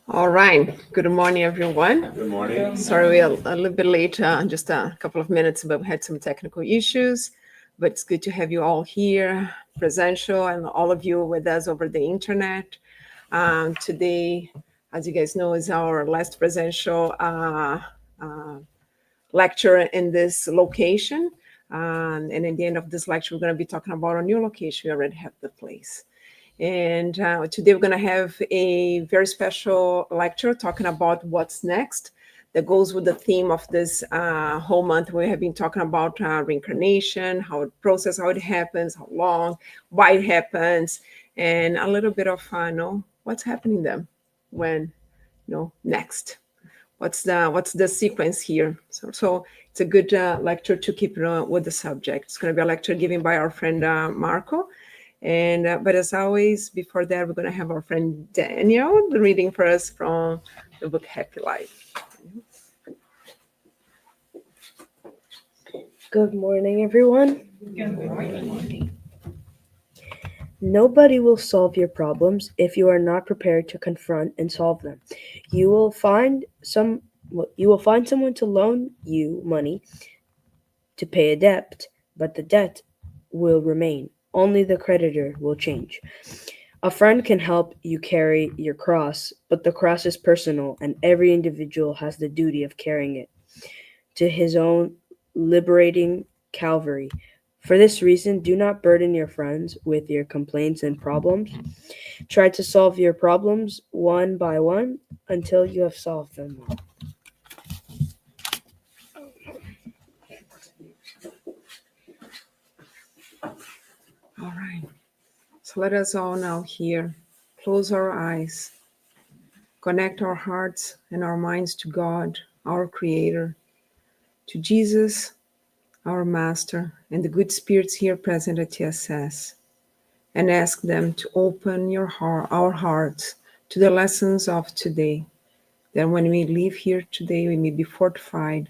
All right. Good morning, everyone. Good morning. Sorry we're a little bit late, just a couple of minutes, but we had some technical issues. But it's good to have you all here, presential, and all of you with us over the internet. Today, as you guys know, is our last presential uh, lecture in this location. And in the end of this lecture, we're going to be talking about a new location. We already have the place. And today we're going to have a very special lecture talking about what's next. That goes with the theme of this whole month. We have been talking about reincarnation, how it process, how it happens, how long, why it happens, and a little bit of what's happening then, when, next. What's the sequence here? So it's a good lecture to keep with the subject. It's going to be a lecture given by our friend Marco. And but as always, before that, we're going to have our friend Daniel reading for us from the book Happy Life. Good morning, everyone. Good morning. Nobody will solve your problems if you are not prepared to confront and solve them. You will find someone to loan you money to pay a debt, but the debt will remain. Only the creditor will change. A friend can help you carry your cross, but the cross is personal and every individual has the duty of carrying it to his own liberating Calvary. For this reason, do not burden your friends with your complaints and problems. Try to solve your problems one by one until you have solved them all. All right. So let us all now here close our eyes, connect our hearts and our minds to God, our Creator, to Jesus, our Master, and the good spirits here present at TSS, and ask them to open our hearts to the lessons of today, that when we leave here today, we may be fortified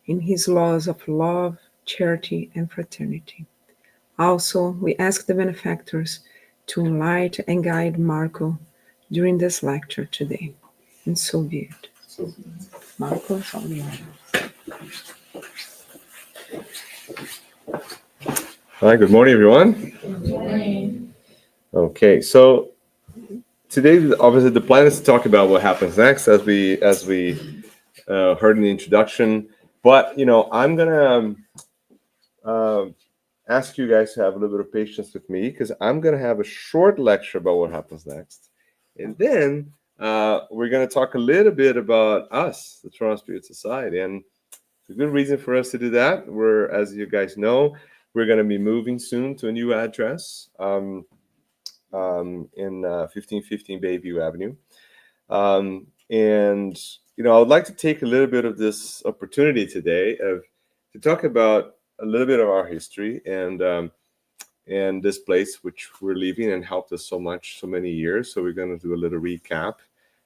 in His laws of love, charity, and fraternity. Also, we ask the benefactors to enlighten and guide Marco during this lecture today. And so be it. Marco, it's all yours. Hi, good morning, everyone. Okay, so today, obviously, the plan is to talk about what happens next, as we heard in the introduction. But I'm gonna ask you guys to have a little bit of patience with me because I'm gonna have a short lecture about what happens next, and then we're gonna talk a little bit about us, the Toronto Spirit Society, and it's a good reason for us to do that. As you guys know, we're going to be moving soon to a new address in 1515 Bayview Avenue. And I would like to take a little bit of this opportunity today to talk about a little bit of our history and this place which we're leaving and helped us so much, so many years. So we're going to do a little recap.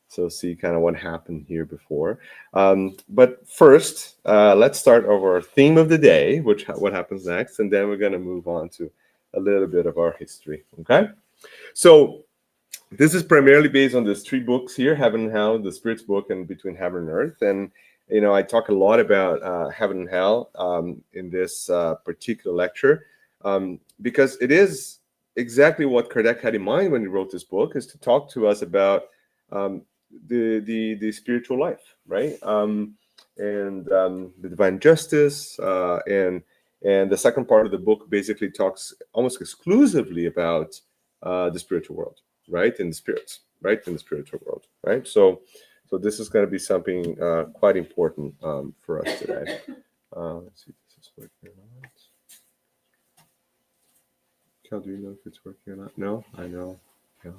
So see kind of what happened here before. But first, let's start over our theme of the day, what happens next, and then we're going to move on to a little bit of our history. Okay. So this is primarily based on these three books here: Heaven and Hell, the Spirit's book, and Between Heaven and Earth. And I talk a lot about Heaven and Hell in this particular lecture because it is exactly what Kardec had in mind when he wrote this book, is to talk to us about the spiritual life, right? And the divine justice, and the second part of the book basically talks almost exclusively about the spiritual world, right? In the spirits, right? In the spiritual world, right? So this is going to be something quite important for us today. Let's see if this is working or not. Kel, do you know if it's working or not? No, I know. Yeah.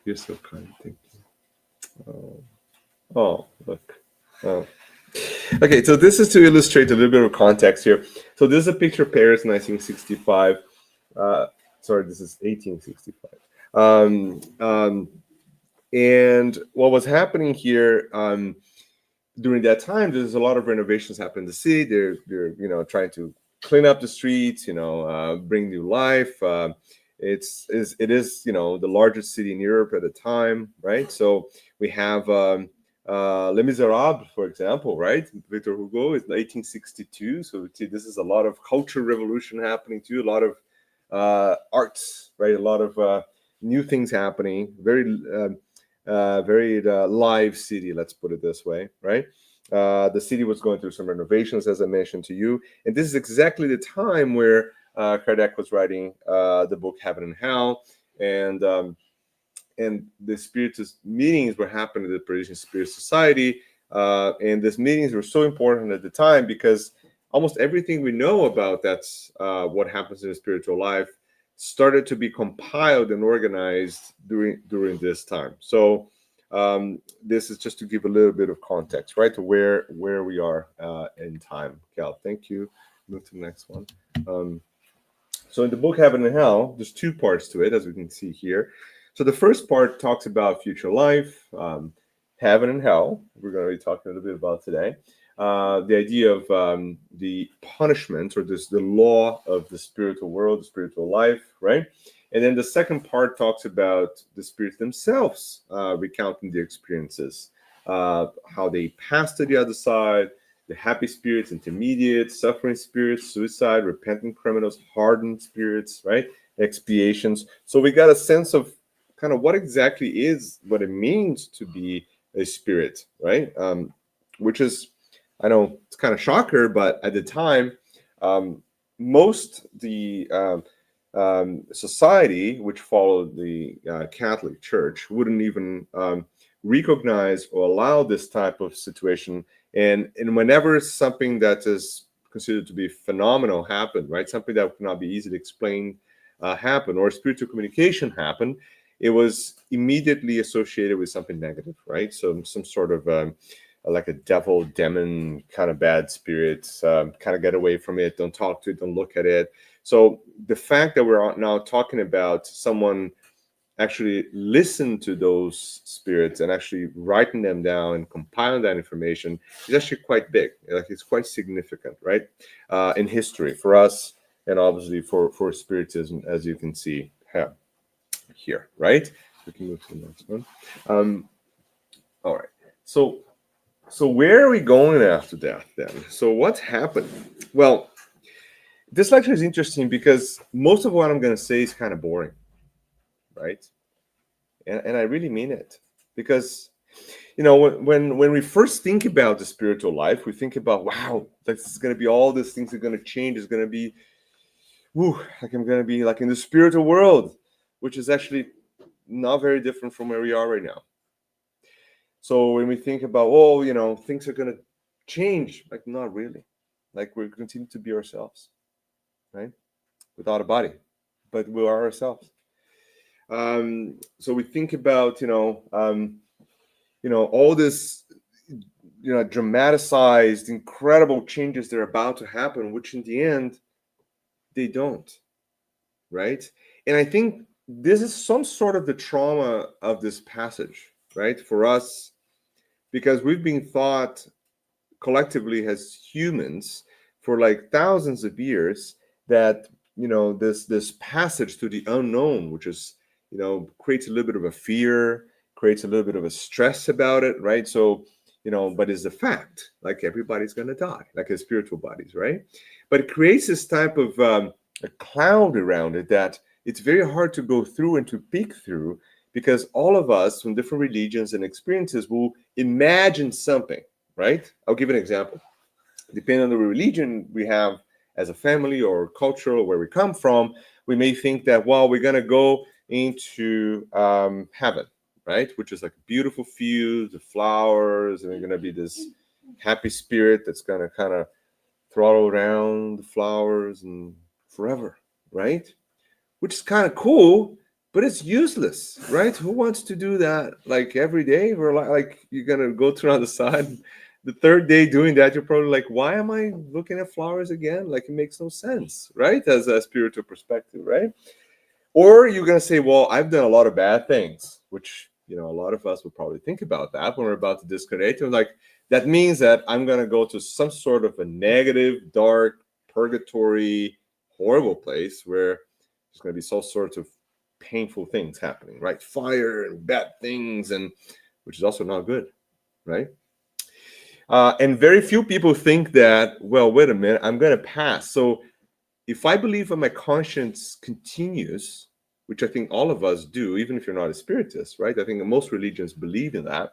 You're so kind. Thank you. Oh, look. Oh. Okay, so this is to illustrate a little bit of context here. So this is a picture of Paris, 1965. Sorry, this is 1865. And what was happening here during that time, there's a lot of renovations happening in the city. They're trying to clean up the streets, bring new life. it is the largest city in Europe at the time, right? So we have Les Miserables, for example, right? Victor Hugo is 1862. So this is a lot of cultural revolution happening too, a lot of arts, right? A lot of new things happening. Very live city, let's put it this way, right? The city was going through some renovations, as I mentioned to you, and this is exactly the time where Kardec was writing the book Heaven and Hell, and the Spiritist meetings were happening at the Parisian Spirit Society, and these meetings were so important at the time because almost everything we know about that's what happens in the spiritual life started to be compiled and organized during this time. So this is just to give a little bit of context, right, to where we are in time. Cal, thank you. Move to the next one. So in the book Heaven and Hell, there's two parts to it, as we can see here. So the first part talks about future life, heaven and hell. We're going to be talking a little bit about today. The idea of the punishment, or the law of the spiritual world, the spiritual life, right? And then the second part talks about the spirits themselves, recounting their experiences, how they passed to the other side, the happy spirits, intermediate, suffering spirits, suicide, repentant criminals, hardened spirits, right? Expiations. So we got a sense of kind of what it means to be a spirit, right? Which is, I know it's kind of shocker, but at the time, most the society which followed the Catholic Church wouldn't even recognize or allow this type of situation. And whenever something that is considered to be phenomenal happened, right, something that cannot be easily explained happened, or spiritual communication happened, it was immediately associated with something negative, right? So some sort of like a devil, demon, kind of bad spirits, kind of get away from it, don't talk to it, don't look at it. So the fact that we're now talking about someone actually listen to those spirits and actually writing them down and compiling that information is actually quite big. Like, it's quite significant, right? In history for us, and obviously for spiritism, as you can see here, right? We can move to the next one. All right. So where are we going after that then? So what's happened? Well, this lecture is interesting because most of what I'm going to say is kind of boring, right? And I really mean it, because when we first think about the spiritual life, we think about, wow, this is going to be, all these things are going to change. It's going to be, like I'm going to be like in the spiritual world, which is actually not very different from where we are right now. So when we think about, things are going to change, like, not really. Like, we're continue to be ourselves, right? Without a body, but we are ourselves. So we think about, all this, dramatized, incredible changes that are about to happen, which in the end, they don't, right? And I think this is some sort of the trauma of this passage, right? For us, because we've been taught collectively as humans for like thousands of years that, this passage to the unknown, which is, creates a little bit of a fear, creates a little bit of a stress about it, right? So, but it's a fact, like everybody's going to die, like as spiritual bodies, right? But it creates this type of a cloud around it that it's very hard to go through and to peek through, because all of us from different religions and experiences will imagine something, right? I'll give an example. Depending on the religion we have as a family or culture, or where we come from, we may think that, well, we're going to go into heaven, right? Which is like a beautiful field, the flowers, and we're going to be this happy spirit that's going to kind of throttle around the flowers and forever, right? Which is kind of cool, but it's useless, right? Who wants to do that like every day? Or like you're going to go to the other side. The third day doing that, you're probably like, why am I looking at flowers again? Like, it makes no sense, right? As a spiritual perspective, right? Or you're going to say, well, I've done a lot of bad things, which, a lot of us will probably think about that when we're about to disconnect. And like, that means that I'm going to go to some sort of a negative, dark, purgatory, horrible place where There's going to be all sorts of painful things happening, right? Fire and bad things, and which is also not good, right? And very few people think that, well, wait a minute, I'm going to pass. So if I believe that my conscience continues, which I think all of us do, even if you're not a spiritist, right? I think most religions believe in that.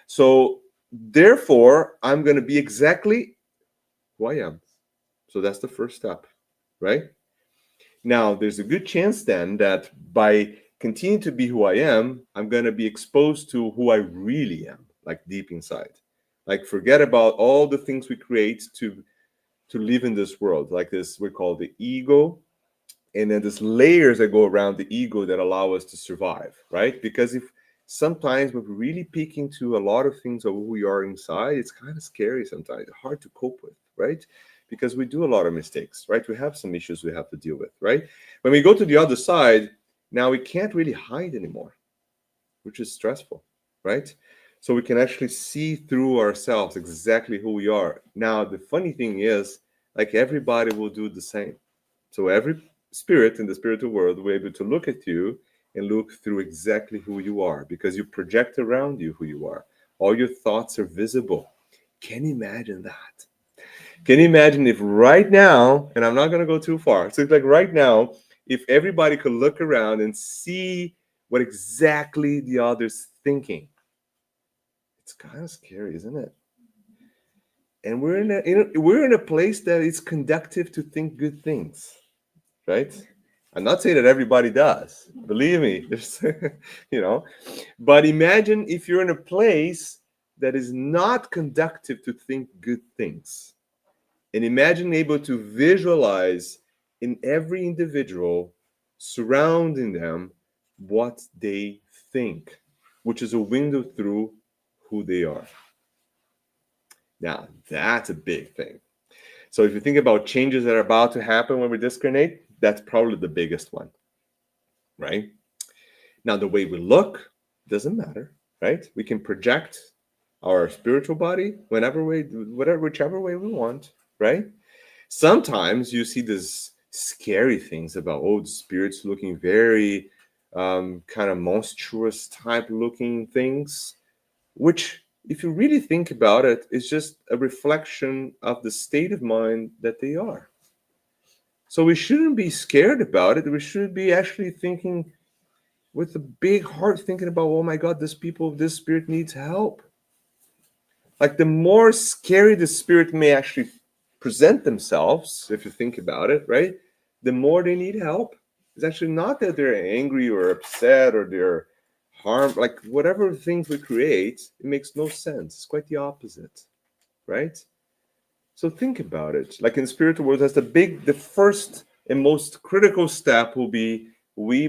So therefore, I'm going to be exactly who I am. So that's the first step, right? Now, there's a good chance then that by continuing to be who I am, I'm going to be exposed to who I really am, like deep inside. Like forget about all the things we create to live in this world, like this we call the ego, and then there's layers that go around the ego that allow us to survive, right? Because if sometimes we're really peeking to a lot of things of who we are inside, it's kind of scary sometimes, hard to cope with, right? Because we do a lot of mistakes, right? We have some issues we have to deal with, right? When we go to the other side, now we can't really hide anymore, which is stressful, right? So we can actually see through ourselves exactly who we are. Now, the funny thing is, like everybody will do the same. So every spirit in the spiritual world will be able to look at you and look through exactly who you are because you project around you who you are. All your thoughts are visible. Can you imagine that? Can you imagine if right now, and I'm not going to go too far, so it's like right now, if everybody could look around and see what exactly the other's thinking? It's kind of scary, isn't it? And we're in a place that is conducive to think good things, right? I'm not saying that everybody does. Believe me, there's, But imagine if you're in a place that is not conducive to think good things, and imagine able to visualize in every individual surrounding them what they think, which is a window through who they are. Now, that's a big thing. So if you think about changes that are about to happen when we discriminate, that's probably the biggest one, right? Now, the way we look doesn't matter, right? We can project our spiritual body whichever way we want, right? Sometimes you see these scary things about old spirits looking very kind of monstrous type looking things, which if you really think about it, is just a reflection of the state of mind that they are. So we shouldn't be scared about it. We should be actually thinking with a big heart, thinking about, oh my God, this spirit needs help. Like the more scary the spirit may actually present themselves, if you think about it, right? The more they need help. It's actually not that they're angry or upset or they're harmed, like whatever things we create, it makes no sense. It's quite the opposite, right? So think about it. Like in the spiritual world, the first and most critical step will be we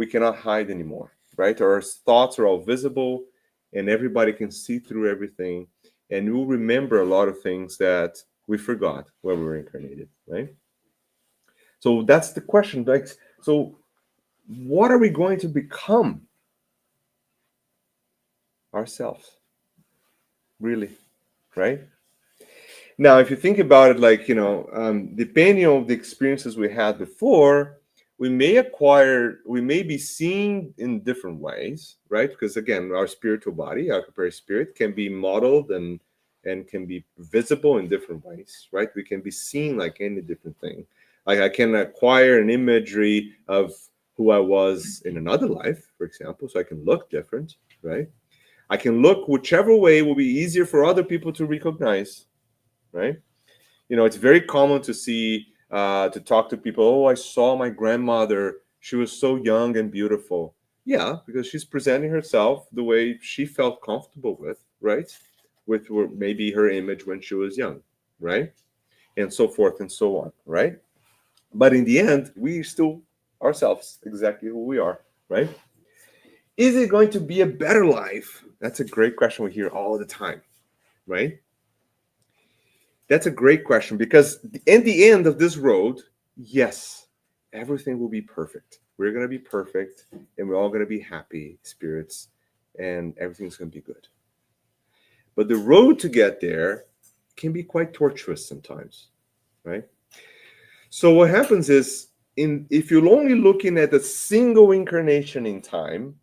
cannot hide anymore, right? Our thoughts are all visible and everybody can see through everything. And we'll remember a lot of things that we forgot when we were incarnated, right? So that's the question. Like, so what are we going to become? Ourselves. Really, right? Now, if you think about it, like, depending on the experiences we had before, we may be seen in different ways, right? Because again, our spiritual body, our corporeal spirit, can be modeled and can be visible in different ways, right? We can be seen like any different thing. Like I can acquire an imagery of who I was in another life, for example, so I can look different, right? I can look whichever way will be easier for other people to recognize, right? It's very common to see, to talk to people, oh, I saw my grandmother. She was so young and beautiful. Yeah, because she's presenting herself the way she felt comfortable with, right? With maybe her image when she was young, right? And so forth and so on, right? But in the end, we still ourselves, exactly who we are, right? Is it going to be a better life? That's a great question we hear all the time, right? That's a great question because in the end of this road, yes, everything will be perfect. We're going to be perfect and we're all going to be happy spirits and everything's going to be good. But the road to get there can be quite tortuous sometimes, right? So what happens is if you're only looking at a single incarnation in time,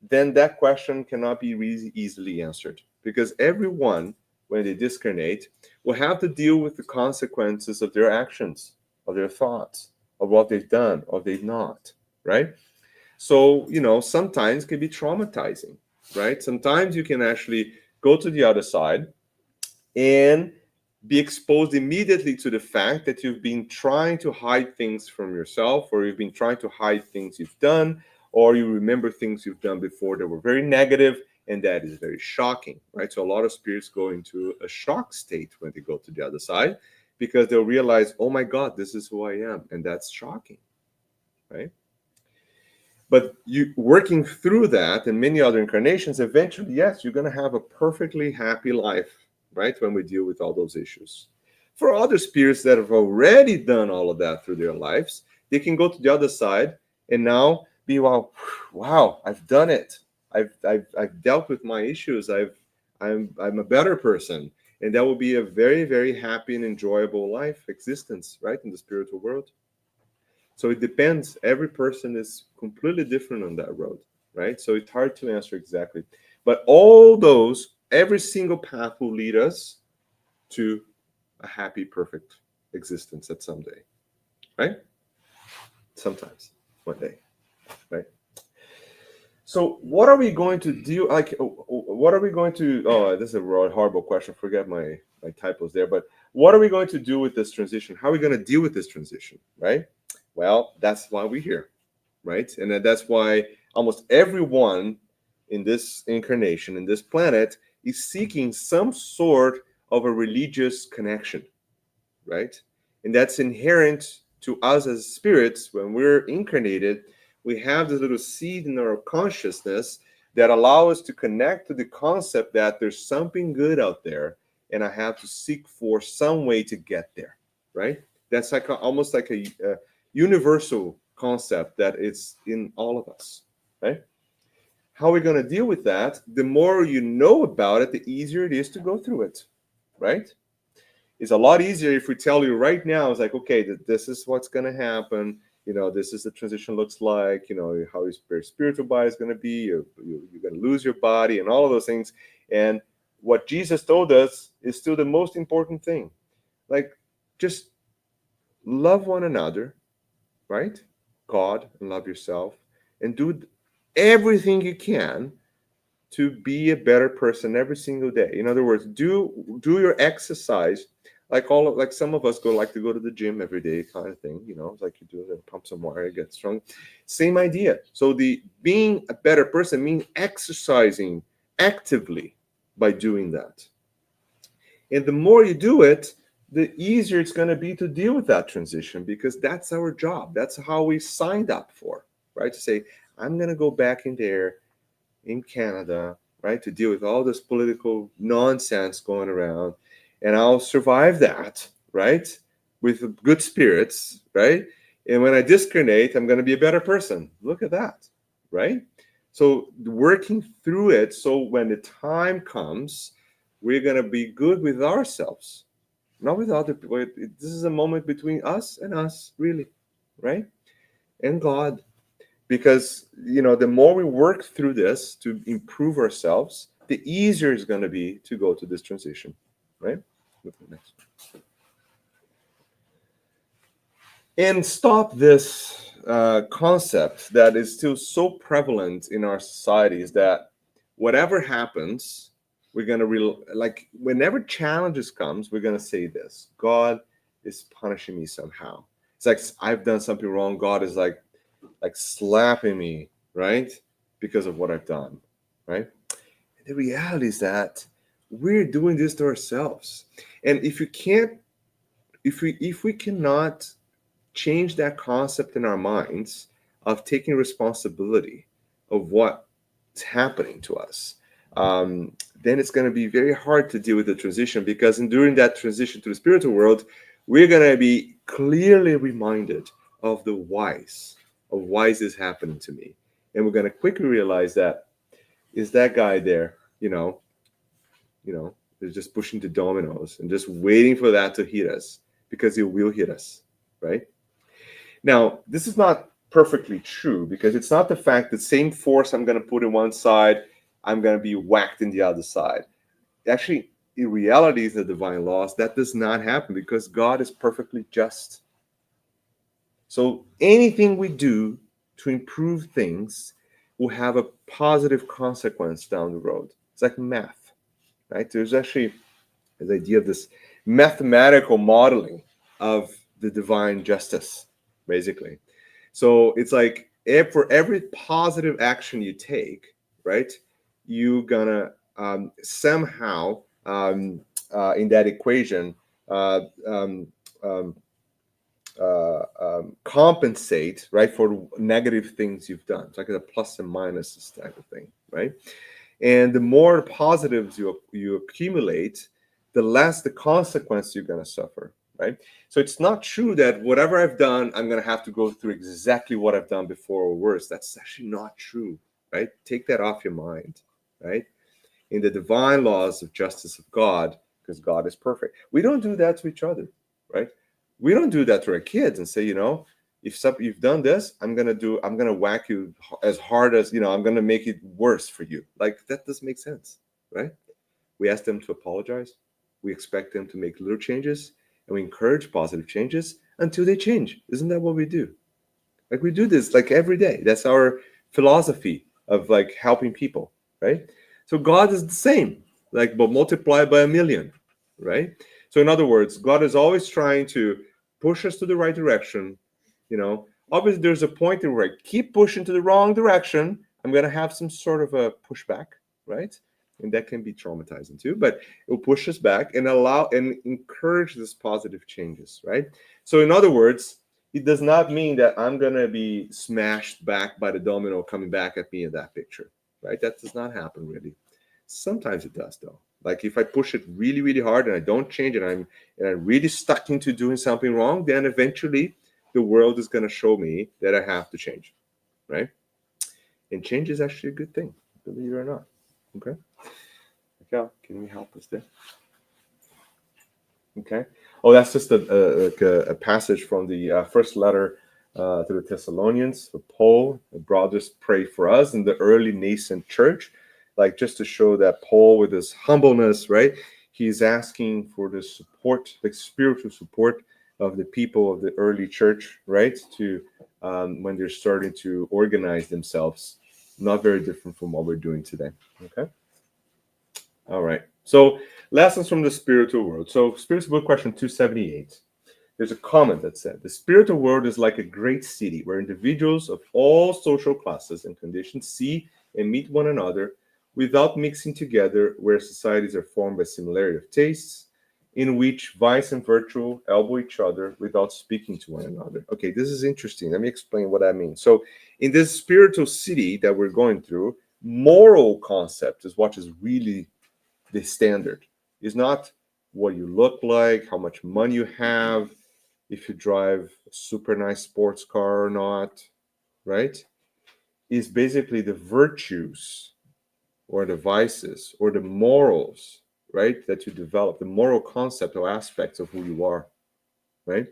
then that question cannot be really easily answered, because everyone, when they discarnate, will have to deal with the consequences of their actions, of their thoughts, of what they've done or they've not, right? So, sometimes it can be traumatizing, right? Sometimes you can actually go to the other side and be exposed immediately to the fact that you've been trying to hide things from yourself, or you've been trying to hide things you've done, or you remember things you've done before that were very negative, and that is very shocking, right? So a lot of spirits go into a shock state when they go to the other side, because they'll realize, oh my God, this is who I am, and that's shocking, right? But you working through that and many other incarnations, eventually, yes, you're going to have a perfectly happy life, right? When we deal with all those issues. For other spirits that have already done all of that through their lives, they can go to the other side and now be, wow, I've done it. I've dealt with my issues. I'm a better person, and that will be a very, very happy and enjoyable life existence, right, in the spiritual world. So it depends. Every person is completely different on that road, right? So it's hard to answer exactly. But every single path will lead us to a happy, perfect existence at some day, right? Sometimes, one day, right? So what are we going to do? What are we going to? Oh, this is a horrible question. Forget my typos there. But what are we going to do with this transition? How are we going to deal with this transition, right? Well, that's why we're here, right? And that's why almost everyone in this incarnation, in this planet, is seeking some sort of a religious connection, right? And that's inherent to us as spirits. When we're incarnated, we have this little seed in our consciousness that allow us to connect to the concept that there's something good out there, and I have to seek for some way to get there, right? That's like almost like a universal concept that it's in all of us, right? How are we going to deal with that? The more you know about it, the easier it is to go through it, right? It's a lot easier if we tell you right now, it's like, okay, this is what's going to happen. This is the transition looks like, how your spiritual body is going to be. You're going to lose your body and all of those things. And what Jesus told us is still the most important thing. Like, just love one another, right? God, and love yourself, and do everything you can to be a better person every single day. In other words, do your exercise like some of us like to go to the gym every day kind of thing. It's like you do it, pump some water, get strong. Same idea. So the being a better person means exercising actively by doing that. And the more you do it, the easier it's going to be to deal with that transition, because that's our job. That's how we signed up for, right? To say, I'm going to go back in there in Canada, right, to deal with all this political nonsense going around, and I'll survive that, right, with good spirits, right? And when I discarnate, I'm going to be a better person. Look at that, right? So working through it, so when the time comes, we're going to be good with ourselves, not with other people. This is a moment between us and us, really, right? And God. Because, the more we work through this to improve ourselves, the easier it's going to be to go to this transition, right? Next. And stop this concept that is still so prevalent in our societies, that whatever happens, we're going to like whenever challenges comes, we're going to say this: God is punishing me somehow. It's like I've done something wrong. God is like slapping me, right, because of what I've done, right? And the reality is that we're doing this to ourselves. And if we cannot change that concept in our minds of taking responsibility of what's happening to us, then it's going to be very hard to deal with the transition, because during that transition to the spiritual world, we're going to be clearly reminded of the whys. Of why is this happening to me? And we're going to quickly realize that is that guy there, is just pushing the dominoes and just waiting for that to hit us, because it will hit us, right? Now, this is not perfectly true because it's not the fact that same force I'm going to put in one side, I'm going to be whacked in the other side. Actually, in reality, is the divine laws, that does not happen because God is perfectly just. So anything we do to improve things will have a positive consequence down the road. It's like math, right? There's actually this idea of this mathematical modeling of the divine justice, basically. So it's like for every positive action you take, right, you're gonna somehow in that equation uh, um, um, compensate, right, for negative things you've done. It's like a plus and minuses type of thing, right? And the more positives you accumulate, the less the consequence you're going to suffer, right? So it's not true that whatever I've done, I'm going to have to go through exactly what I've done before or worse. That's actually not true, right? Take that off your mind, right? In the divine laws of justice of God, because God is perfect, we don't do that to each other, right? We don't do that to our kids and say, if you've done this, I'm gonna whack you as hard as, I'm gonna make it worse for you. Like, that doesn't make sense, right? We ask them to apologize. We expect them to make little changes, and we encourage positive changes until they change. Isn't that what we do? Like, we do this like every day. That's our philosophy of like helping people, right? So God is the same, like, but multiplied by 1,000,000, right? So in other words, God is always trying to push us to the right direction. Obviously there's a point where I keep pushing to the wrong direction, I'm going to have some sort of a pushback, right? And that can be traumatizing too, but it will push us back and allow and encourage this positive changes, right? So in other words, it does not mean that I'm going to be smashed back by the domino coming back at me in that picture, right? That does not happen really. Sometimes it does, though. Like, if I push it really, really hard and I don't change it, and I'm really stuck into doing something wrong, then eventually the world is going to show me that I have to change, right? And change is actually a good thing, believe it or not. Okay. Okay, can you help us there? Okay. Oh, that's just a passage from the first letter to the Thessalonians. Paul, the brothers, pray for us in the early nascent church, like, just to show that Paul, with his humbleness, right, he's asking for the support, like spiritual support of the people of the early church, right, to when they're starting to organize themselves. Not very different from what we're doing today. Okay. All right. So, lessons from the spiritual world. So, spiritual world question 278. There's a comment that said, the spiritual world is like a great city where individuals of all social classes and conditions see and meet one another without mixing together, where societies are formed by similarity of tastes, in which vice and virtue elbow each other without speaking to one another. Okay, this is interesting. Let me explain what I mean. So, in this spiritual city that we're going through, moral concept is what is really the standard. Is not what you look like, how much money you have, if you drive a super nice sports car or not, right? Is basically the virtues or the vices or the morals, right, that you develop, the moral concept or aspects of who you are, right?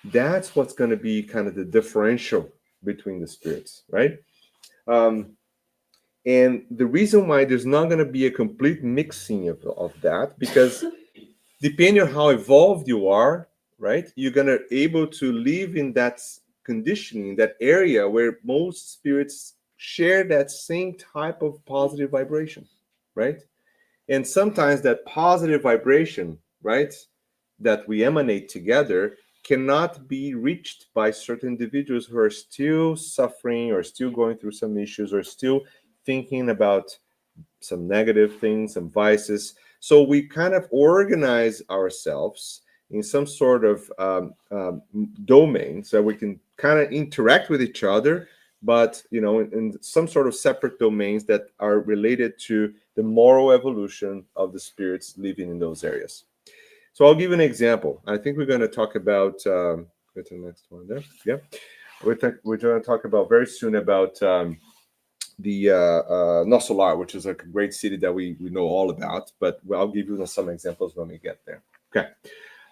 That's what's going to be kind of the differential between the spirits, right? And the reason why there's not going to be a complete mixing of that, because depending on how evolved you are, right, you're going to able to live in that conditioning, that area where most spirits share that same type of positive vibration, right? And sometimes that positive vibration, right, that we emanate together cannot be reached by certain individuals who are still suffering or still going through some issues or still thinking about some negative things, some vices. So we kind of organize ourselves in some sort of domain so we can kind of interact with each other, but in some sort of separate domains that are related to the moral evolution of the spirits living in those areas. So I'll give you an example. I think we're going to talk about go to the next one there. Yeah, we're going to talk about very soon about the Nosso Lar, which is a great city that we know all about, but I'll give you some examples when we get there. Okay.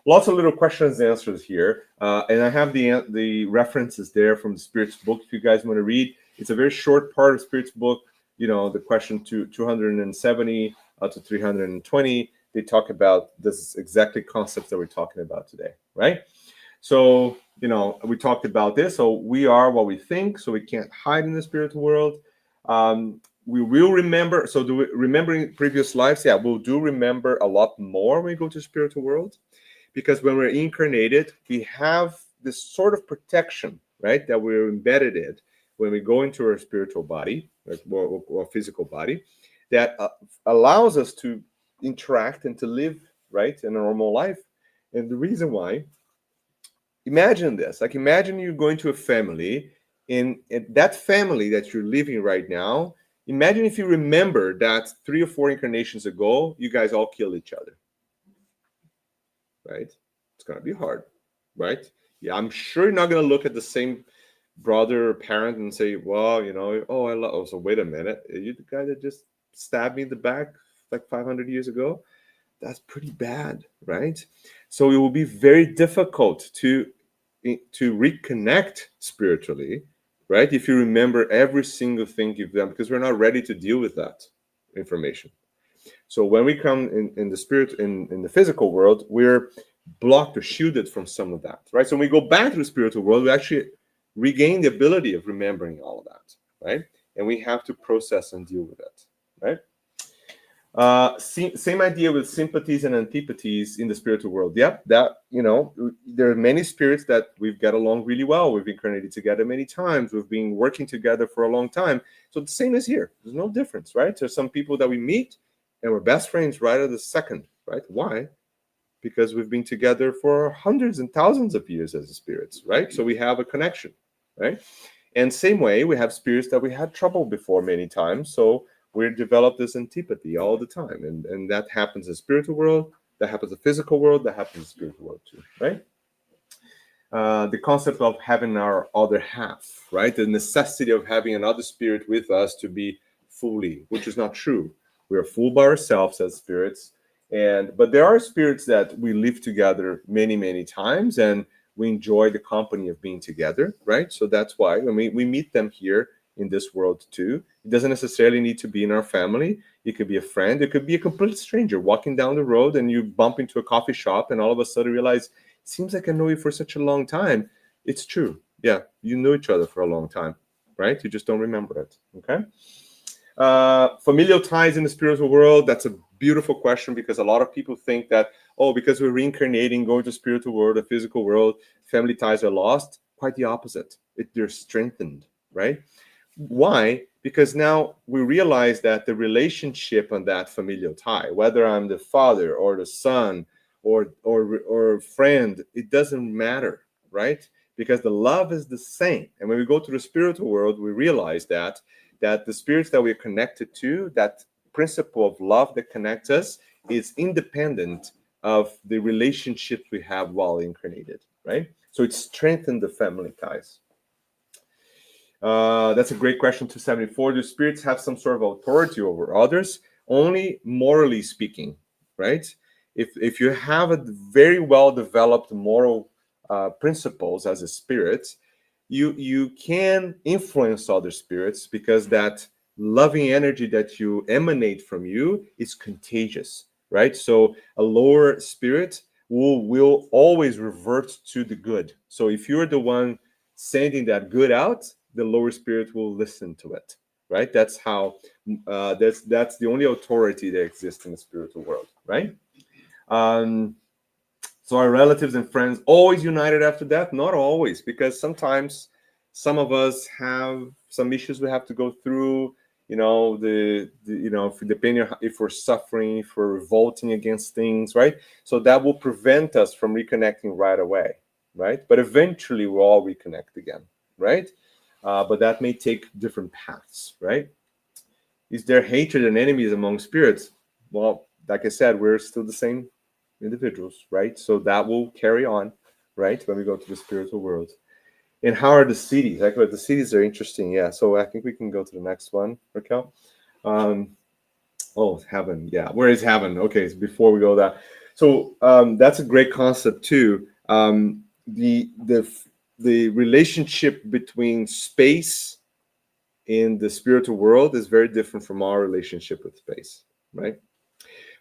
lots of little questions and answers here. And I have the references there from the Spirit's book if you guys want to read. It's a very short part of Spirit's book. The question 270 to 320. They talk about this exactly concepts that we're talking about today, right? So, we talked about this. So we are what we think, so we can't hide in the spiritual world. We will remember. So remembering previous lives, yeah, we'll do remember a lot more when we go to the spiritual world, because when we're incarnated, we have this sort of protection, right, that we're embedded in when we go into our spiritual body or physical body, that allows us to interact and to live, right, in a normal life. And the reason why, imagine this, like imagine you going to a family, in that family that you're living right now, imagine if you remember that 3 or 4 incarnations ago, you guys all killed each other, right? It's going to be hard, right? Yeah, I'm sure you're not going to look at the same brother or parent and say, well, so wait a minute, are you the guy that just stabbed me in the back like 500 years ago? That's pretty bad, right? So it will be very difficult to reconnect spiritually, right, if you remember every single thing you've done, because we're not ready to deal with that information. So when we come in the spirit, in the physical world, we're blocked or shielded from some of that, right? So when we go back to the spiritual world, we actually regain the ability of remembering all of that, right? And we have to process and deal with it, right? Same idea with sympathies and antipathies in the spiritual world. Yep, that, there are many spirits that we've got along really well. We've incarnated together many times. We've been working together for a long time. So the same is here. There's no difference, right? There's some people that we meet and we're best friends right at the second, right? Why? Because we've been together for hundreds and thousands of years as spirits, right? So we have a connection, right? And same way, we have spirits that we had trouble before many times. So we develop this antipathy all the time, and that happens in the spiritual world, that happens in the physical world, that happens in the spiritual world too, right? The concept of having our other half, right? The necessity of having another spirit with us to be fully, which is not true. We are full by ourselves as spirits, but there are spirits that we live together many, many times, and we enjoy the company of being together, right? So that's why when we meet them here in this world too. It doesn't necessarily need to be in our family. It could be a friend. It could be a complete stranger walking down the road and you bump into a coffee shop and all of a sudden realize, it seems like I know you for such a long time. It's true. Yeah, you know each other for a long time, right? You just don't remember it, okay? Familial ties in the spiritual world, that's a beautiful question, because a lot of people think that, because we're reincarnating, going to the spiritual world, the physical world, family ties are lost. Quite the opposite. They're strengthened, right? Why? Because now we realize that the relationship on that familial tie, whether I'm the father or the son or friend, it doesn't matter, right? Because the love is the same. And when we go to the spiritual world, we realize that the spirits that we're connected to, that principle of love that connects us, is independent of the relationships we have while incarnated, right? So it strengthens the family ties. That's a great question. 274. Do spirits have some sort of authority over others? Only morally speaking, right? If you have a very well developed moral principles as a spirit, you can influence other spirits, because that loving energy that you emanate from you is contagious, right? So a lower spirit will always revert to the good. So if you're the one sending that good out, the lower spirit will listen to it, right? That's how that's the only authority that exists in the spiritual world, right? So our relatives and friends always united after death? Not always, because sometimes some of us have some issues we have to go through. Depending on if we're suffering, if we're revolting against things, right? So that will prevent us from reconnecting right away, right? But eventually we'll all reconnect again, right? But that may take different paths, right? Is there hatred and enemies among spirits? Well, like I said, we're still the same individuals, right? So that will carry on, right, when we go to the spiritual world. And how are the cities? Like, the cities are interesting, yeah. So I think we can go to the next one, Raquel. Heaven, yeah. Where is heaven? Okay, so before we go there, So that's a great concept too. The relationship between space in the spiritual world is very different from our relationship with space, right?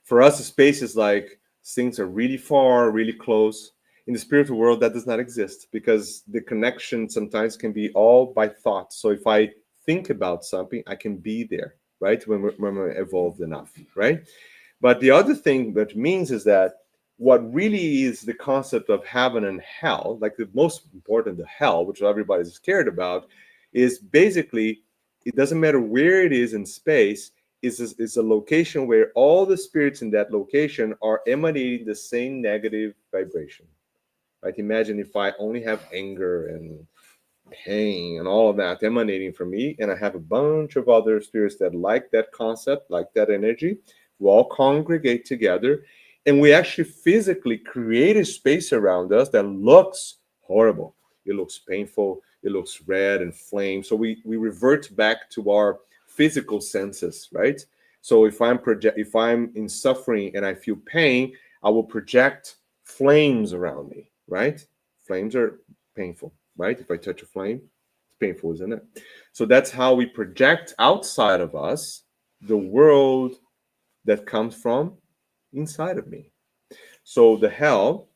For us, space is like things are really far, really close. In the spiritual world, that does not exist because the connection sometimes can be all by thought. So if I think about something, I can be there, right? When we're evolved enough, right? But the other thing that means is that what really is the concept of heaven and hell, like the most important, the hell, which everybody's scared about, is basically it doesn't matter where it is in space, is a location where all the spirits in that location are emanating the same negative vibration. Right? Imagine if I only have anger and pain and all of that emanating from me, and I have a bunch of other spirits that like that concept, like that energy. We all congregate together, and we actually physically create a space around us that looks horrible. It looks painful. It looks red and flame. So we revert back to our physical senses, right? So if I'm in suffering and I feel pain, I will project flames around me, right? Flames are painful, right? If I touch a flame, it's painful, isn't it? So that's how we project outside of us the world that comes from inside of me. So the hell,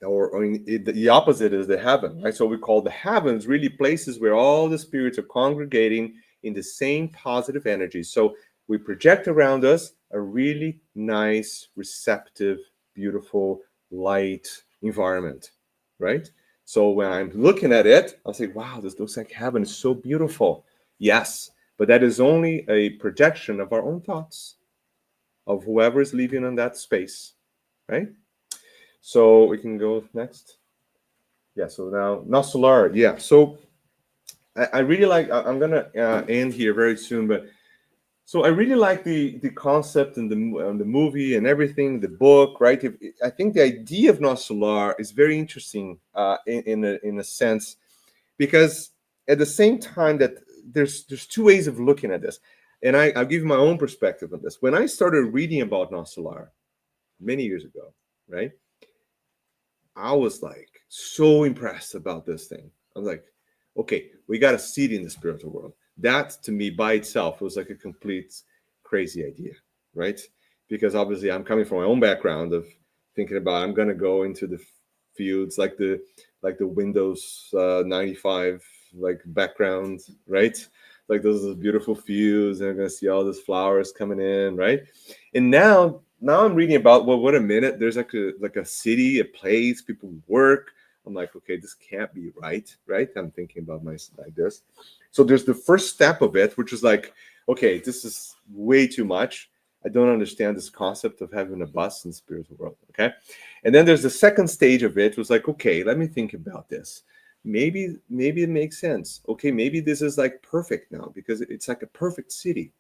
the opposite is the heaven, right? So we call the heavens really places where all the spirits are congregating in the same positive energy. So we project around us a really nice, receptive, beautiful, light environment, right? So when I'm looking at it, I'll say, wow, this looks like heaven. It's so beautiful. Yes, but that is only a projection of our own thoughts, of whoever is living in that space, right? So we can go next. Yeah, so now Nosolar. Yeah, so I really like, I'm going to end here very soon, but so I really like the concept and the movie and everything, the book, right? I think the idea of Nosolar is very interesting in a sense, because at the same time that there's two ways of looking at this. And I'll give you my own perspective on this. When I started reading about Nosolar many years ago, right? I was like so impressed about this thing. I was like, okay, we got a seed in the spiritual world. That to me by itself was like a complete crazy idea, right? Because obviously I'm coming from my own background of thinking about I'm gonna go into the fields like the Windows 95 like background, right? Like those beautiful fields, and I'm gonna see all these flowers coming in, right? And now I'm reading about, well, wait a minute, there's like a city, a place, people work. I'm like, okay, this can't be right? I'm thinking about myself like this. So there's the first step of it, which is like, okay, this is way too much. I don't understand this concept of having a bus in the spiritual world. Okay. And then there's the second stage of it, was like, okay, let me think about this. Maybe it makes sense. Okay, maybe this is like perfect now because it's like a perfect city.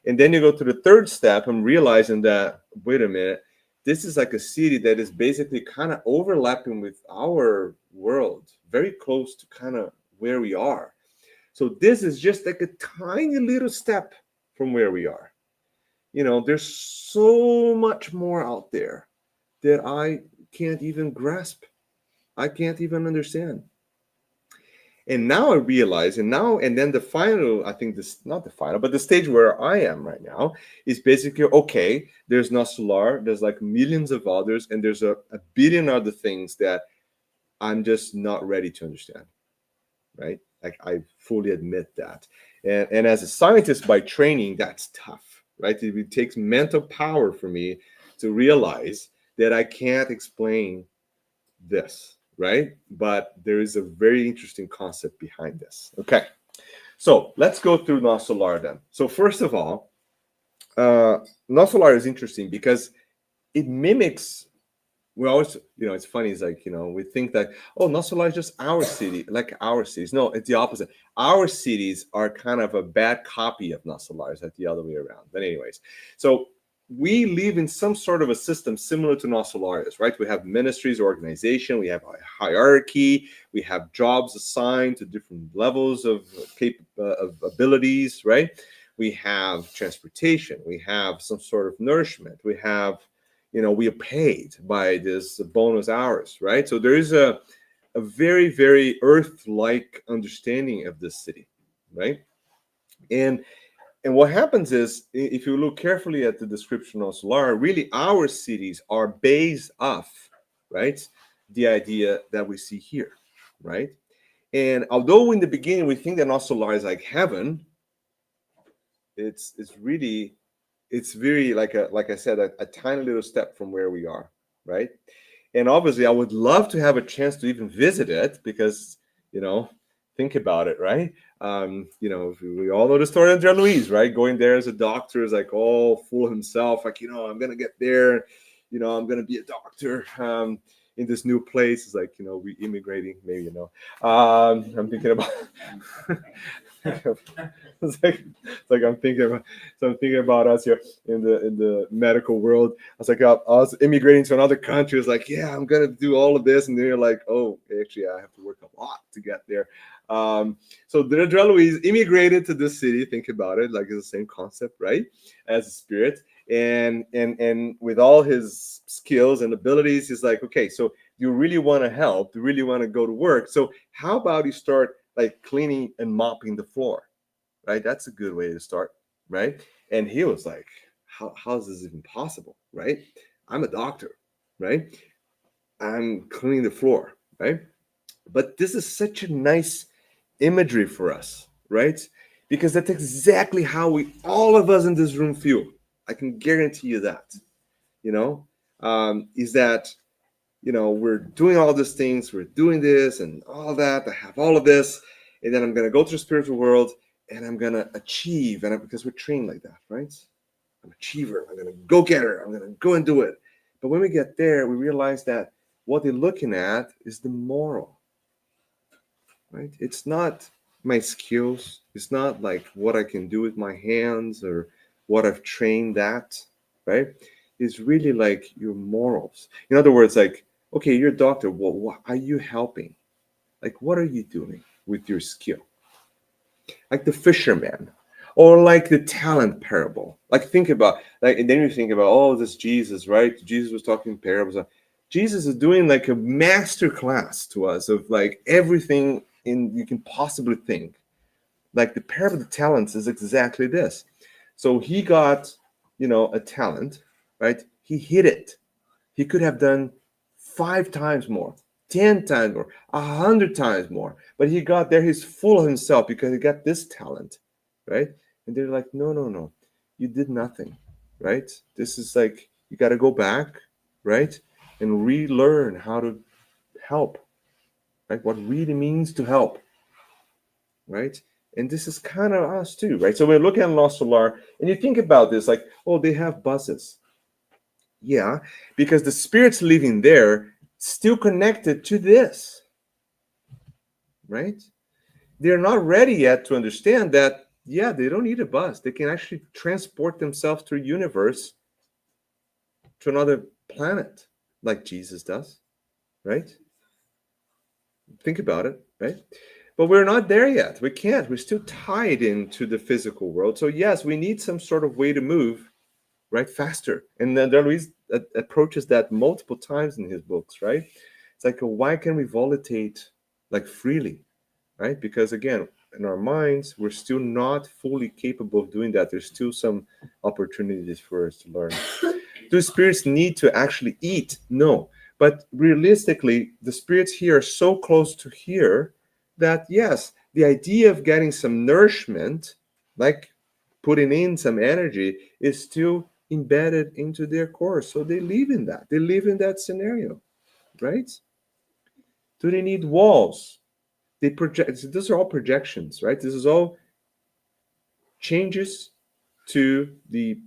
And then you go to the third step and realizing that, wait a minute, this is like a city that is basically kind of overlapping with our world, very close to kind of where we are. So this is just like a tiny little step from where we are. There's so much more out there that I can't even grasp. I can't even understand. And now I realize, and then the final, I think this, not the final, but the stage where I am right now is basically, okay, there's Nosolar, there's like millions of others, and there's a billion other things that I'm just not ready to understand, right? Like I fully admit that. And as a scientist by training, that's tough, right? It takes mental power for me to realize that I can't explain this, right? But there is a very interesting concept behind this. Okay, so let's go through Nosolar then. So first of all, Nosolar is interesting because it mimics. We always, it's funny. It's like, we think that, oh, Nosolar is just our city, like our cities. No, it's the opposite. Our cities are kind of a bad copy of Nosolar. It's like the other way around. But anyways, so we live in some sort of a system similar to Nosolar is, right? We have ministries, organization, we have a hierarchy, we have jobs assigned to different levels of abilities, right? We have transportation, we have some sort of nourishment, we have we are paid by this bonus hours, right? So there is a very, very earth-like understanding of this city, right? And what happens is, if you look carefully at the description of Solar, really our cities are based off, right, the idea that we see here, right? And although in the beginning we think that Nos Solar is like heaven, it's very, like I said, a tiny little step from where we are, right? And obviously I would love to have a chance to even visit it, because think about it, right? We all know the story of André Luiz, right? Going there as a doctor is like all full of himself, like, I'm gonna get there, I'm gonna be a doctor in this new place. It's like, we immigrating, maybe, I'm thinking about it's like I'm thinking about us here in the medical world. I was like, I was immigrating to another country. It's like, yeah, I'm gonna do all of this, and then you're like, oh, actually, I have to work a lot to get there. So André Luiz immigrated to this city. Think about it, like it's the same concept, right? As a spirit, and with all his skills and abilities, he's like, okay, so you really want to help, you really want to go to work. So how about you start like cleaning and mopping the floor, right? That's a good way to start, right? And he was like, how is this even possible, right? I'm a doctor, right? I'm cleaning the floor, right? But this is such a nice imagery for us, right? Because that's exactly how all of us in this room feel. I can guarantee you that, is that, we're doing all these things, we're doing this and all that. I have all of this, and then I'm going to go to the spiritual world and I'm going to achieve. And because we're trained like that, right? I'm an achiever. I'm going to go get her. I'm going to go and do it. But when we get there, we realize that what they're looking at is the moral, right? It's not my skills. It's not like what I can do with my hands or what I've trained at, right? It's really like your morals. In other words, like, okay, you're a doctor. Well, what are you helping? Like, what are you doing with your skill? Like the fisherman, or like the talent parable. Like, think about, like, and then you think about, oh, this Jesus, right? Jesus was talking parables. Jesus is doing like a master class to us of like everything you can possibly think. Like the parable of the talents is exactly this. So he got, a talent, right? He hid it. He could have done 5 times more, 10 times more, 100 times more. But he got there, he's full of himself because he got this talent, right? And they're like, no, you did nothing, right? This is like, you got to go back, right? And relearn how to help, right? What really means to help, right? And this is kind of us too, right? So we're looking at Nos Solar, and you think about this, like, oh, they have buses. Yeah, because the spirits living there still connected to this, right? They're not ready yet to understand that, yeah, they don't need a bus. They can actually transport themselves through universe to another planet like Jesus does, right? Think about it, right? But we're not there yet. We can't. We're still tied into the physical world. So yes, we need some sort of way to move, right, faster. And then Luis approaches that multiple times in his books, right? It's like, why can we volitate like freely, right? Because again, in our minds, we're still not fully capable of doing that. There's still some opportunities for us to learn. Do spirits need to actually eat? No. But realistically, the spirits here are so close to here that yes, the idea of getting some nourishment, like putting in some energy, is still embedded into their core. So they live in that. They live in that scenario, right? Do they need walls? They project. Those are all projections, right? This is all changes to the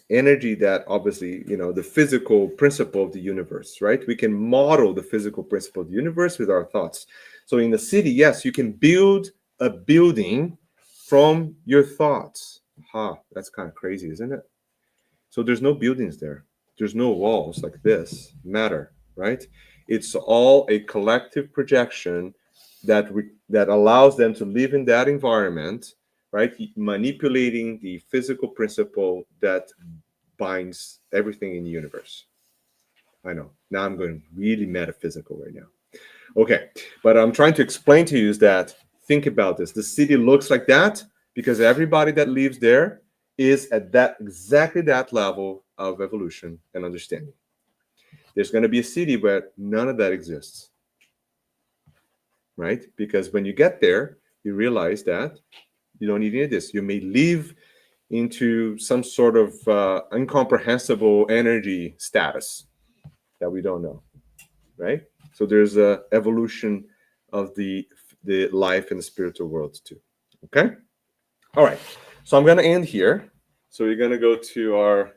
energy that obviously, the physical principle of the universe, right? We can model the physical principle of the universe with our thoughts. So in the city, yes, you can build a building from your thoughts. That's kind of crazy, isn't it? So there's no buildings there. There's no walls like this matter, right? It's all a collective projection that allows them to live in that environment, right? Manipulating the physical principle that binds everything in the universe, I know. Now I'm going really metaphysical right now. Okay, but I'm trying to explain to you is that think about this. The city looks like that because everybody that lives there is at that exactly that level of evolution and understanding. There's going to be a city where none of that exists, right? Because when you get there, you realize that you don't need any of this. You may live into some sort of incomprehensible energy status that we don't know, right? So there's a evolution of the life in the spiritual world too. Okay. All right. So I'm going to end here. So we're going to go to our,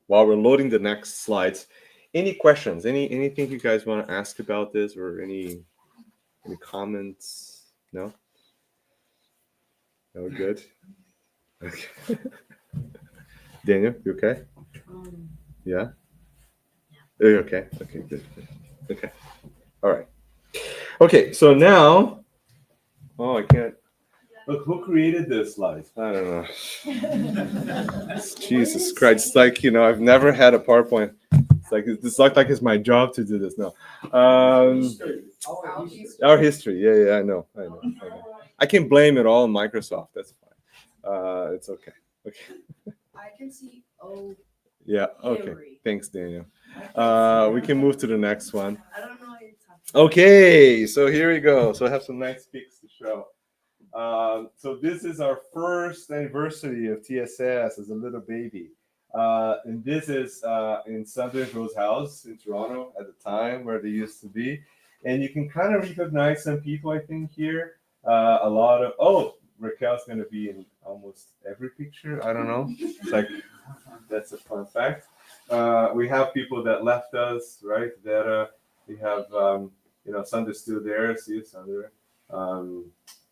while we're loading the next slides. Any questions? Anything you guys want to ask about this, or any comments? No. No, good. Okay. Daniel, you okay? Yeah. Are you okay? Okay, good. Okay. All right. Okay, so now, oh, I can't. Look, who created this slide? I don't know. Jesus Christ. It's like, I've never had a PowerPoint. It's like it's my job to do this now. Our history. Yeah, I know. I can blame it all on Microsoft. That's fine. It's okay. Okay. I can see O. Yeah, okay. Hillary. Thanks, Daniel. We can move to the next one. I don't know what you're talking about. Okay, so here we go. So I have some nice pics to show. So this is our first anniversary of TSS as a little baby. And this is in Sandra Rose House in Toronto at the time where they used to be. And you can kind of recognize some people, I think, here. A lot of, Raquel's going to be in almost every picture. I don't know. It's like, that's a fun fact. We have people that left us, right? That we have, Sandra's still there. See you, Sandra.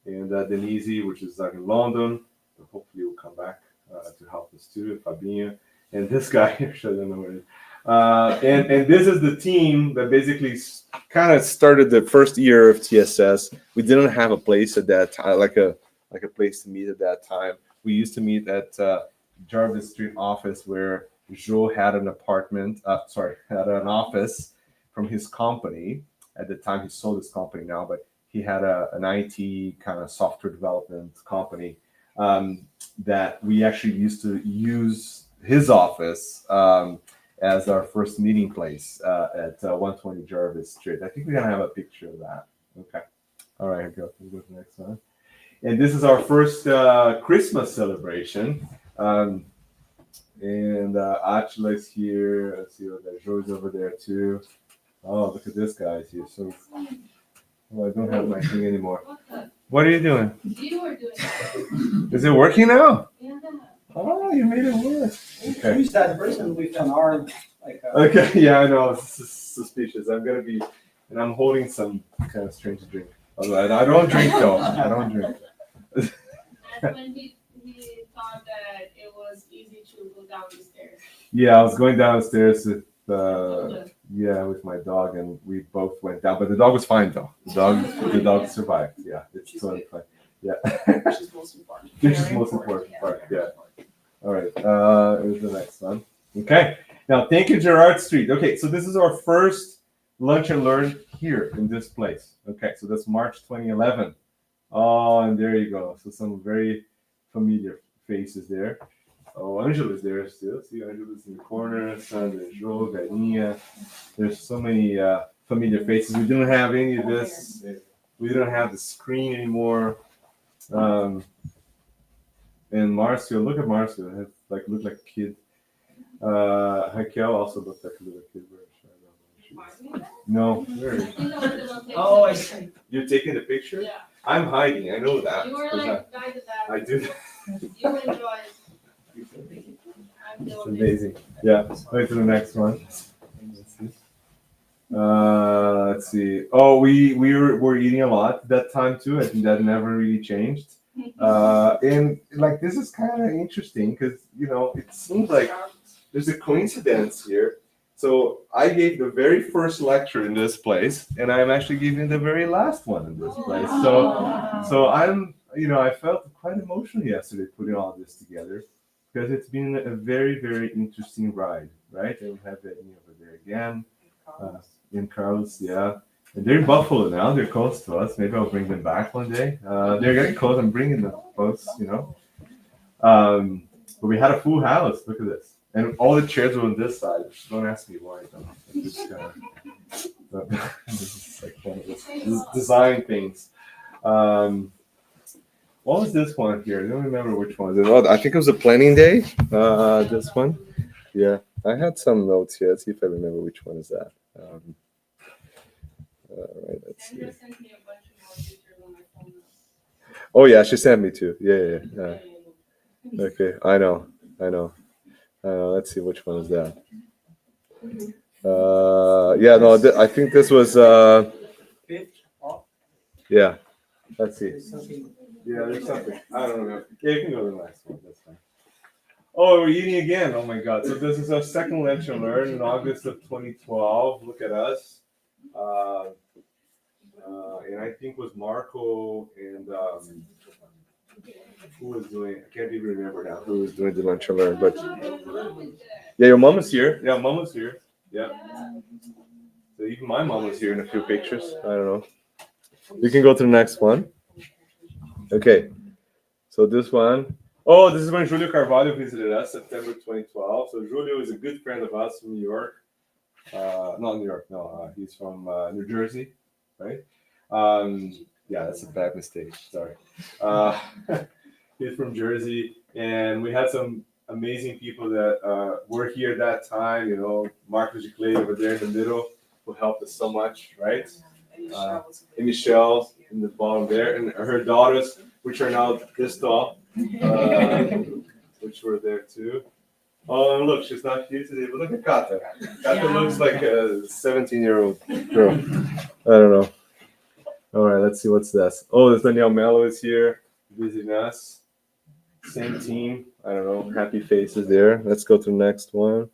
And Denise, which is like in London. So hopefully will come back to help us too. Fabinho. And this guy here, I don't know what it is. And this is the team that basically kind of started the first year of TSS. We didn't have a place at that time, like a place to meet at that time. We used to meet at Jarvis Street office where Joe had an had an office from his company. At the time, he sold his company now, but he had an IT kind of software development company that we actually used to use his office as our first meeting place at 120 Jarvis Street. I think we're gonna have a picture of that. Okay. All right, we'll go to the next one. And this is our first Christmas celebration. And Achilles here. Let's see what that Joe's over there too. Oh, look at this guy here. So, I don't have my thing anymore. What are you doing? You were doing that. Is it working now? Yeah. Oh, you made it work. Okay. Who's that person we've done our Okay, yeah, I know. It's suspicious. I'm gonna be, and I'm holding some kind of strange drink. Although I don't drink though. I don't drink. That's when he thought that it was easy to go down the stairs. Yeah, I was going downstairs with with my dog, and we both went down. But the dog was fine though. The dog survived. Yeah, it's totally fine. Yeah. Which is most important. Which is Very most important part, very yeah. important. All right. Here's the next one. Okay. Now, thank you, Gerard Street. Okay, so this is our first lunch and learn here in this place. Okay, so that's March 2011. Oh, and there you go. So some very familiar faces there. Oh, Angela's there still. See, Angela's in the corner. Sandra, Joe, Galinha. There's so many familiar faces. We didn't have any of this. We don't have the screen anymore. And Marcio, look at Marcio. Looked like a kid. Raquel also looked like a little kid. No. Where is she? Oh, I see. You're taking the picture? Yeah. I'm hiding. I know that. You were like guy to that. I do. You enjoy it. I'm It's doing it. amazing. Yeah. Wait to the next one. Let's see. Oh, we were eating a lot that time too. I think that never really changed. And like this is kind of interesting because it seems like there's a coincidence here. So I gave the very first lecture in this place, and I'm actually giving the very last one in this place. So I'm I felt quite emotional yesterday putting all this together because it's been a very, very interesting ride, right? And we have Edney over here again. In Carlos, yeah. And they're in Buffalo now. They're close to us. Maybe I'll bring them back one day. They're getting close. I'm bringing them close, you know. But we had a full house. Look at this. And all the chairs were on this side. Don't ask me why. This is like one of those design things. What was this one here? I don't remember which one. I think it was a planning day. This one. Yeah, I had some notes here. Let's see if I remember which one is that. All right, let's see. Sandra sent me a bunch of more pictures on my phone. Oh yeah, she sent me too. Yeah. Okay, I know. Let's see which one is that. Yeah, no, I think this was. Yeah, let's see. Something. Yeah, there's something. I don't know. Yeah, you can go to the next one. That's fine. Oh, we're eating again. Oh my God. So this is our second Lunch and Learn in August of 2012. Look at us. And I think it was Marco and who was doing, I can't even remember now who was doing the Lunch and Learn, but yeah, your mom was here. Yeah, mom was here. Yeah. So even my mom was here in a few pictures. I don't know. You can go to the next one. Okay. So this one. Oh, this is when Julio Carvalho visited us, September 2012. So Julio is a good friend of us from New York. Not New York, no. He's from New Jersey, right? Yeah, that's a bad mistake. Sorry. He's from Jersey, and we had some amazing people that were here at that time. You know, Marcus Giclay over there in the middle, who helped us so much, right? And Michelle in the bottom there, and her daughters, which are now this tall, which were there too. Oh, and look, she's not here today, but look at Kata. Kata looks like a 17-year-old girl. I don't know. All right, let's see what's this. Oh, there's Danielle Mello is here visiting us. Same team. I don't know. Happy faces there. Let's go to the next one.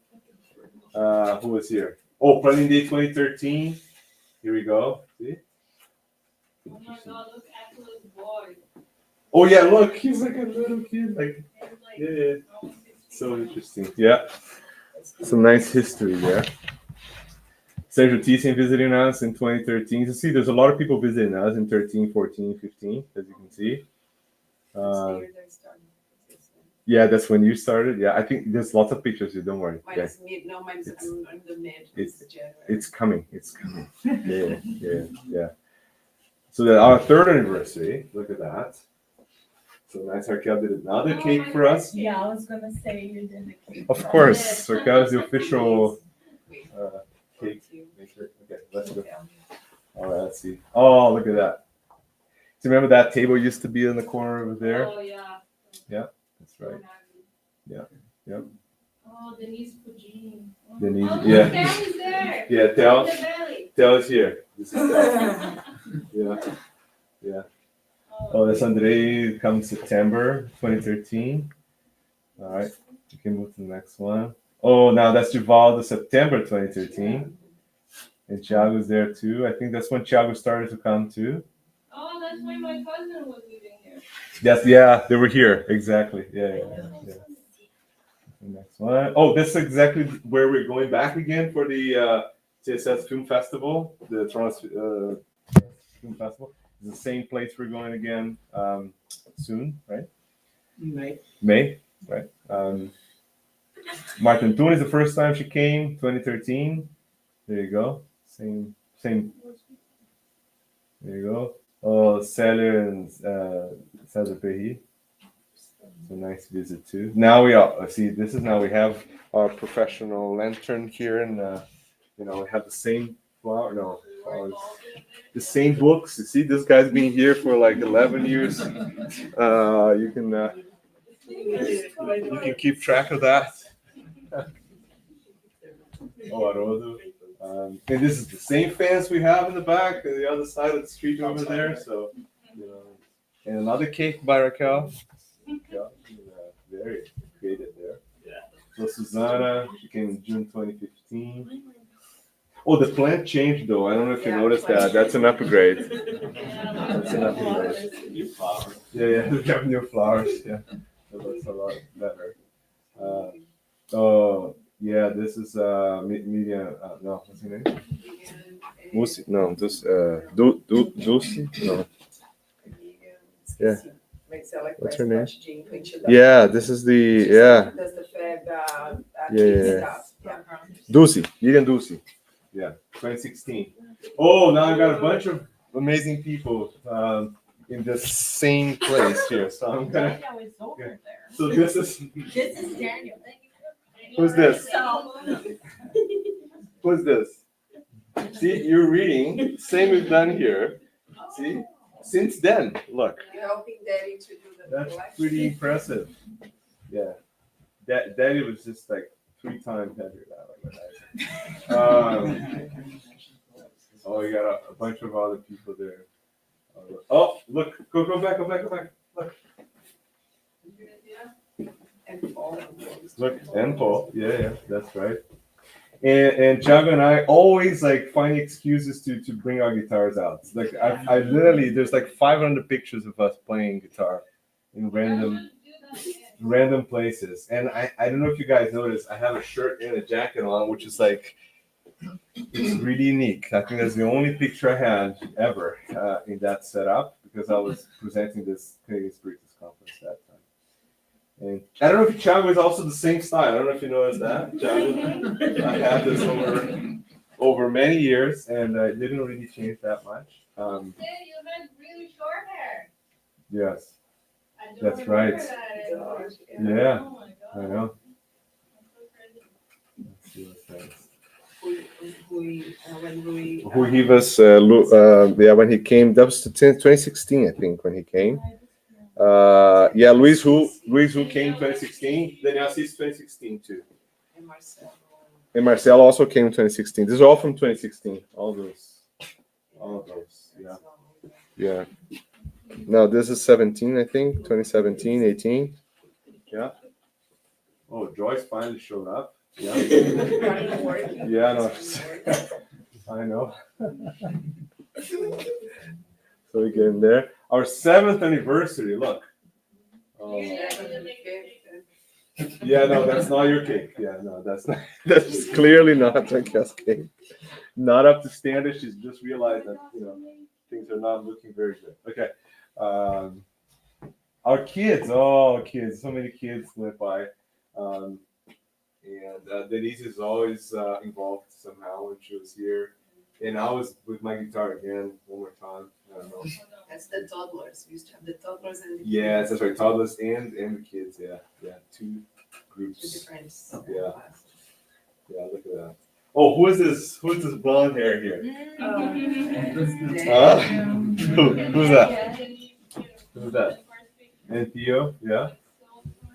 Who was here? Oh, Planning Day 2013. Here we go. See? Oh my God, look at this boy. Oh yeah, look, he's like a little kid. Like, He's like yeah. almost 16. So interesting. Yeah. Some nice history there. Sergio Thyssen visiting us in 2013. So see, there's a lot of people visiting us in 13, 14, 15, as you can see. Yeah, that's when you started. Yeah, I think there's lots of pictures here. Don't worry. Mine is mid. No, mine is in the mid. It's- January. It's coming. It's coming. Yeah. So that our third anniversary. Look at that. So nice. Raquel did another cake for us. Yeah, I was gonna say you did the cake. Of course, Raquel is the official cake maker. Okay, let's go. All right, let's see. Oh, look at that. So remember that table used to be in the corner over there? Oh yeah. That's So right. happy. Yep. Oh, Denise Pugini. Oh, Denise, oh, yeah. Tammy's there. Yeah, Tel. The belly. Tel is here. This is Tel. Yeah. Oh, that's Andre comes September 2013. All right. You can move to the next one. Oh, now that's Givaldo, September 2013. And Thiago's there too. I think that's when Thiago started to come too. Oh, that's when my cousin was living here. Yeah, they were here. Exactly. Yeah. The next one. Oh, this is exactly where we're going back again for the TSS Film Festival, the Toronto Film Festival. It's the same place we're going again soon, right? May, right? Martin Thun is the first time she came, 2013. There you go. Same. There you go. Oh, Celia and Cesar Perry. It's a nice visit too. Now we are. See, this is now we have our professional lantern here, and we have the same flower. No, flowers. The same books. You see, this guy's been here for like 11 years. You can keep track of that. Oh, Haroldo. And this is the same fence we have in the back, on the other side of the street over there. So, and another cake by Raquel. Very creative there. So Susanna, she came in June 2015. Oh, the plant changed though. I don't know if you noticed that. That's an upgrade. That's an upgrade. New flowers. Yeah, we have new flowers. Yeah, that looks a lot better. Oh, Yeah, this is media. No, what's her name? Musi. No, this Dulce. No. Yeah. What's her name? Yeah, this is the That's the Fed. Yeah. Dulce. Miriam Dulce. Yeah, 2016. Oh, now I got a bunch of amazing people in the same place here. So I'm gonna. Daniel is over there. So this is This is Daniel. who's this? So. Who's this? See, you're reading. Same we've done here. See, since then, look, Helping Daddy to do the that's pretty impressive. Yeah, Daddy was just like 3 times heavier than oh, you got a bunch of other people there. Oh, look, go back. Look, look, and Paul. Yeah, that's right. And Thiago and I always like find excuses to bring our guitars out. Like I literally, there's like 500 pictures of us playing guitar in random places. And I don't know if you guys noticed, I have a shirt and a jacket on, which is like, it's really unique. I think that's the only picture I had ever in that setup, because I was presenting this Canadian Spiritus conference that time. And I don't know if Thiago is also the same style. I don't know if you noticed that. Thiago, I had this over many years, and I didn't really change that much. Hey, you had really short hair. Yes, I don't that's remember right. that anymore. Yeah, Oh my I God. know. That's so crazy. Let's see what's next. When He was, when he came, that was 2016, I think, when he came. Luis who came 2016, Daniel Assis 2016 too. And Marcelo also came in 2016. These are all from 2016. All those. Yeah. No, this is 17, I think. 2017, 18. Yeah. Oh, Joyce finally showed up. Yeah. Yeah, no. I know. So we get in there. Our 7th anniversary. Look. Yeah, no, that's not your cake. Yeah, no, that's clearly not Raquel's cake. Not up to standard. She's just realized that things are not looking very good. Okay. Our kids. Oh, kids. So many kids went by. And Denise is always involved somehow when she was here. And I was with my guitar again one more time. I don't know. That's the toddlers. We used to have the toddlers and the Yes, that's right. Toddlers and the kids. Yeah. 2 groups. friends. Yeah. Yeah, look at that. Oh, who is this? Who's this blonde hair here? Huh? Who's that? Who's that? And Theo? Yeah.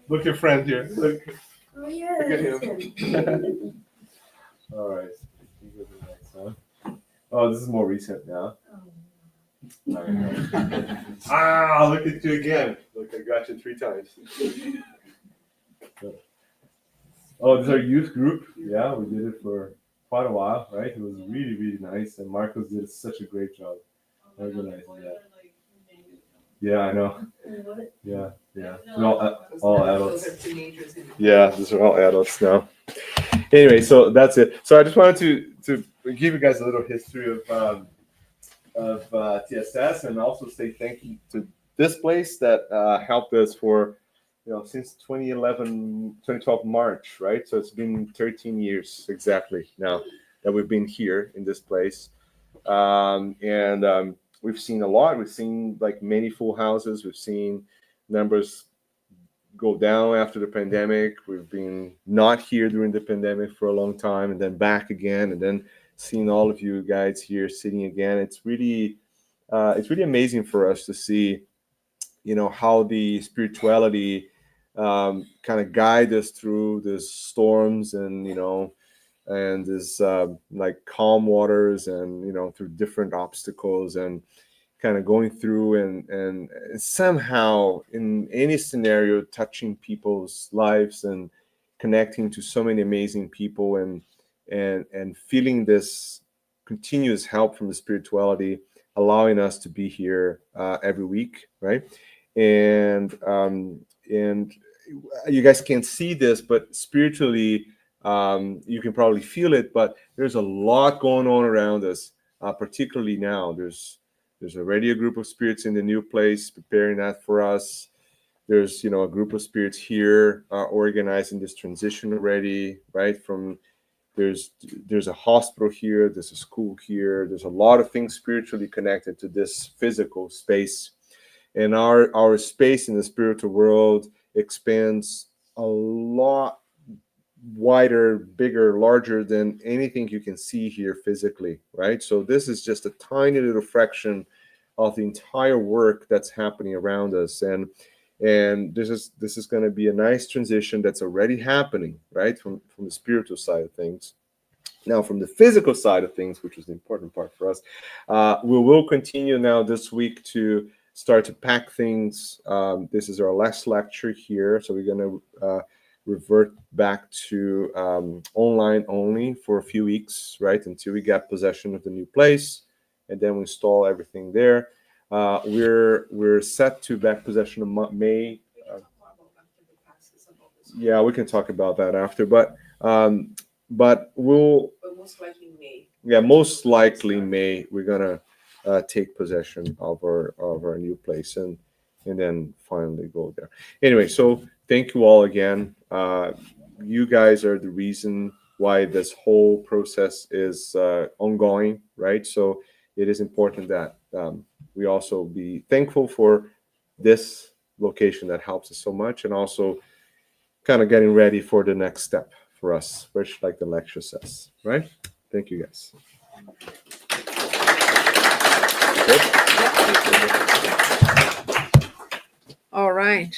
Look, your friend here. Look. Oh yeah. Look at him. All right. Oh, this is more recent now. All right. Look at you again. Look, I got you 3 times. Oh, this is our youth group. Yeah, we did it for quite a while, right? It was really, really nice. And Marcos did such a great job organizing that. Yeah, I know. Yeah. We're all adults. Those are teenagers. Yeah, these are all adults now. Anyway, so that's it. So I just wanted to give you guys a little history of TSS, and also say thank you to this place that helped us for since 2012 March, right? So it's been 13 years exactly now that we've been here in this place, and we've seen a lot. We've seen like many full houses. We've seen numbers go down after the pandemic. We've been not here during the pandemic for a long time, and then back again, and then seeing all of you guys here sitting again. It's really amazing for us to see, how the spirituality kind of guide us through the storms, and and this like calm waters, and through different obstacles, and kind of going through and somehow in any scenario touching people's lives and connecting to so many amazing people, and feeling this continuous help from the spirituality, allowing us to be here every week, right? And you guys can't see this, but spiritually You can probably feel it, but there's a lot going on around us, particularly now. There's already a group of spirits in the new place preparing that for us. There's a group of spirits here organizing this transition already, right? There's a hospital here, there's a school here, there's a lot of things spiritually connected to this physical space. And our space in the spiritual world expands a lot wider, bigger, larger than anything you can see here physically, right? So this is just a tiny little fraction of the entire work that's happening around us, and this is going to be a nice transition that's already happening, right, from the spiritual side of things. Now, from the physical side of things, which is the important part for us, we will continue now this week to start to pack things. This is our last lecture here, so we're going to revert back to online only for a few weeks, right, until we get possession of the new place, and then we install everything there. We're set to back possession of May. Yeah, we can talk about that after, but we'll. But most likely May. Yeah, most likely May. We're gonna take possession of our new place and then finally go there. Anyway, so thank you all again. You guys are the reason why this whole process is ongoing, right? So it is important that we also be thankful for this location that helps us so much, and also kind of getting ready for the next step for us, which, like the lecture says, right? Thank you, guys. All right.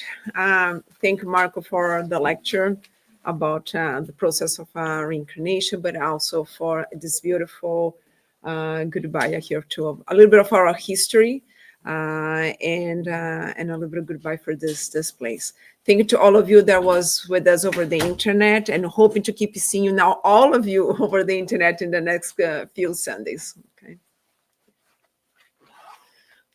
Thank you, Marco, for the lecture about the process of reincarnation, but also for this beautiful goodbye here to a little bit of our history and a little bit of goodbye for this place. Thank you to all of you that was with us over the internet, and hoping to keep seeing you now, all of you over the internet in the next few Sundays. Okay.